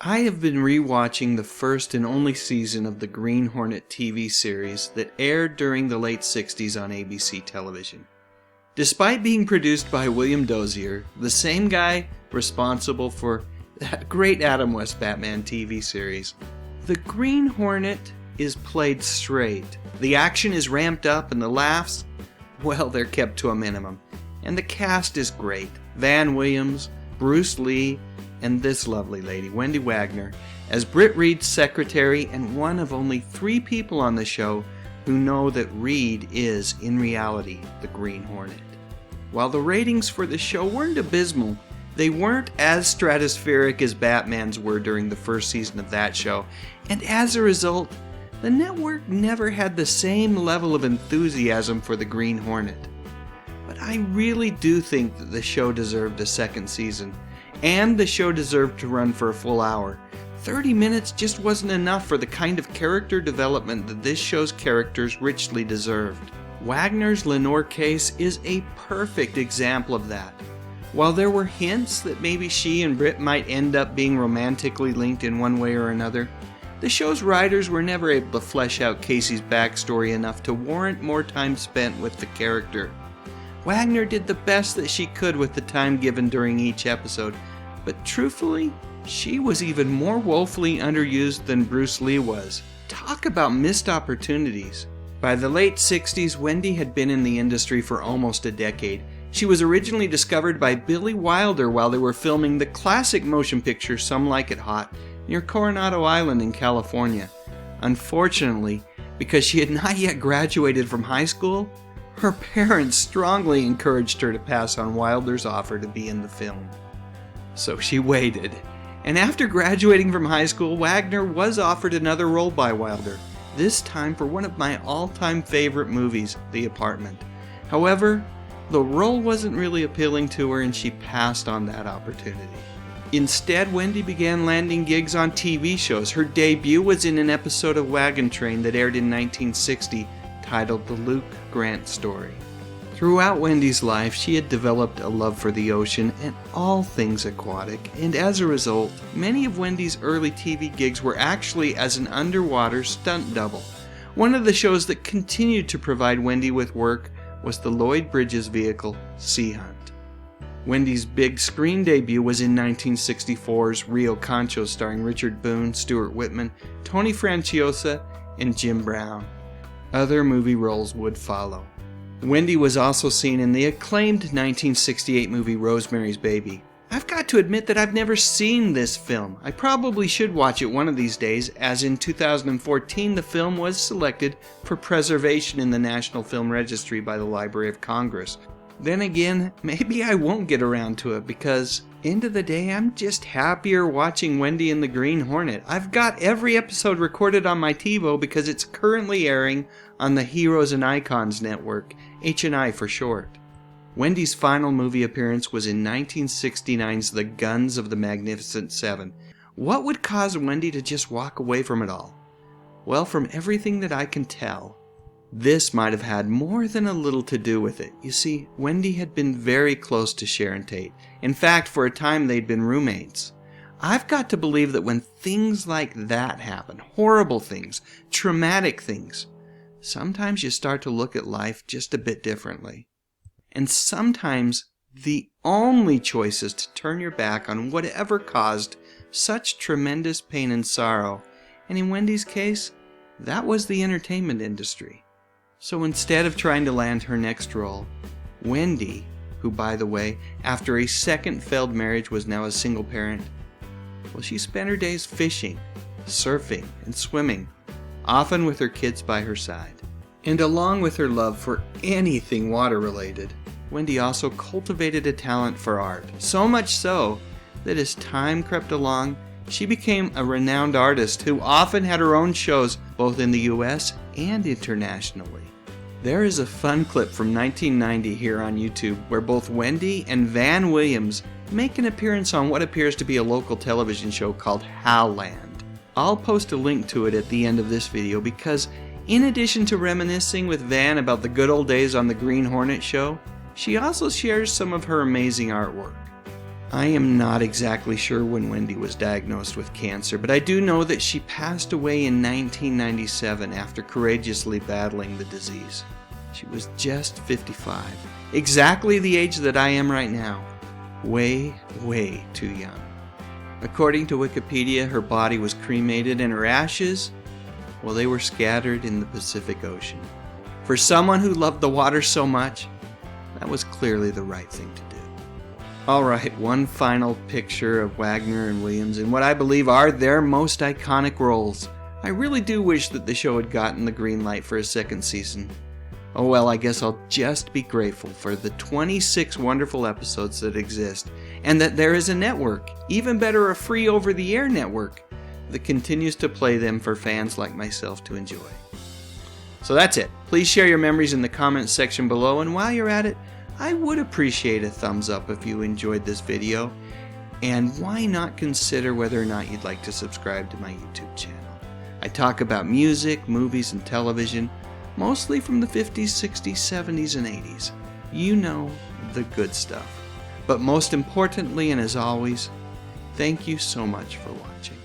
I have been rewatching the first and only season of the Green Hornet TV series that aired during the late 60s on ABC television. Despite being produced by William Dozier, the same guy responsible for that great Adam West Batman TV series, the Green Hornet is played straight. The action is ramped up and the laughs, well, they're kept to a minimum. And the cast is great. Van Williams, Bruce Lee, and this lovely lady, Wendy Wagner, as Britt Reid's secretary and one of only 3 people on the show who know that Reid is, in reality, the Green Hornet. While the ratings for the show weren't abysmal, they weren't as stratospheric as Batman's were during the first season of that show, and as a result, the network never had the same level of enthusiasm for the Green Hornet. But I really do think that the show deserved a second season, and the show deserved to run for a full hour. 30 minutes just wasn't enough for the kind of character development that this show's characters richly deserved. Wagner's Lenore case is a perfect example of that. While there were hints that maybe she and Britt might end up being romantically linked in one way or another, the show's writers were never able to flesh out Casey's backstory enough to warrant more time spent with the character. Wagner did the best that she could with the time given during each episode, but truthfully, she was even more woefully underused than Bruce Lee was. Talk about missed opportunities. By the late 60s, Wendy had been in the industry for almost a decade. She was originally discovered by Billy Wilder while they were filming the classic motion picture Some Like It Hot near Coronado Island in California. Unfortunately, because she had not yet graduated from high school, her parents strongly encouraged her to pass on Wilder's offer to be in the film. So she waited, and after graduating from high school, Wagner was offered another role by Wilder, this time for one of my all-time favorite movies, The Apartment. However, the role wasn't really appealing to her and she passed on that opportunity. Instead, Wendy began landing gigs on TV shows. Her debut was in an episode of Wagon Train that aired in 1960 titled The Luke Grant Story. Throughout Wendy's life, she had developed a love for the ocean and all things aquatic, and as a result, many of Wendy's early TV gigs were actually as an underwater stunt double. One of the shows that continued to provide Wendy with work was the Lloyd Bridges vehicle, Sea Hunt. Wendy's big screen debut was in 1964's Rio Concho, starring Richard Boone, Stuart Whitman, Tony Franciosa, and Jim Brown. Other movie roles would follow. Wendy was also seen in the acclaimed 1968 movie Rosemary's Baby. I've got to admit that I've never seen this film. I probably should watch it one of these days, as in 2014 the film was selected for preservation in the National Film Registry by the Library of Congress. Then again, maybe I won't get around to it because, end of the day, I'm just happier watching Wendy and the Green Hornet. I've got every episode recorded on my TiVo because it's currently airing on the Heroes and Icons network, H&I for short. Wendy's final movie appearance was in 1969's The Guns of the Magnificent Seven. What would cause Wendy to just walk away from it all? Well, from everything that I can tell, this might have had more than a little to do with it. You see, Wendy had been very close to Sharon Tate. In fact, for a time they'd been roommates. I've got to believe that when things like that happen, horrible things, traumatic things, sometimes you start to look at life just a bit differently. And sometimes the only choice is to turn your back on whatever caused such tremendous pain and sorrow. And in Wendy's case, that was the entertainment industry. So instead of trying to land her next role, Wendy, who by the way, after a second failed marriage was now a single parent, well, she spent her days fishing, surfing, and swimming, often with her kids by her side. And along with her love for anything water-related, Wendy also cultivated a talent for art. So much so that as time crept along, she became a renowned artist who often had her own shows both in the US and internationally. There is a fun clip from 1990 here on YouTube where both Wendy and Van Williams make an appearance on what appears to be a local television show called Howland. I'll post a link to it at the end of this video because in addition to reminiscing with Van about the good old days on the Green Hornet show, she also shares some of her amazing artwork. I am not exactly sure when Wendy was diagnosed with cancer, but I do know that she passed away in 1997 after courageously battling the disease. She was just 55, exactly the age that I am right now. Way, way too young. According to Wikipedia, her body was cremated and her ashes, well, they were scattered in the Pacific Ocean. For someone who loved the water so much, that was clearly the right thing to do. Alright, one final picture of Wagner and Williams in what I believe are their most iconic roles. I really do wish that the show had gotten the green light for a second season. Oh well, I guess I'll just be grateful for the 26 wonderful episodes that exist, and that there is a network, even better a free over-the-air network, that continues to play them for fans like myself to enjoy. So that's it. Please share your memories in the comments section below, and while you're at it, I would appreciate a thumbs up if you enjoyed this video, and why not consider whether or not you'd like to subscribe to my YouTube channel. I talk about music, movies, and television, mostly from the 50s, 60s, 70s, and 80s. You know, the good stuff. But most importantly, and as always, thank you so much for watching.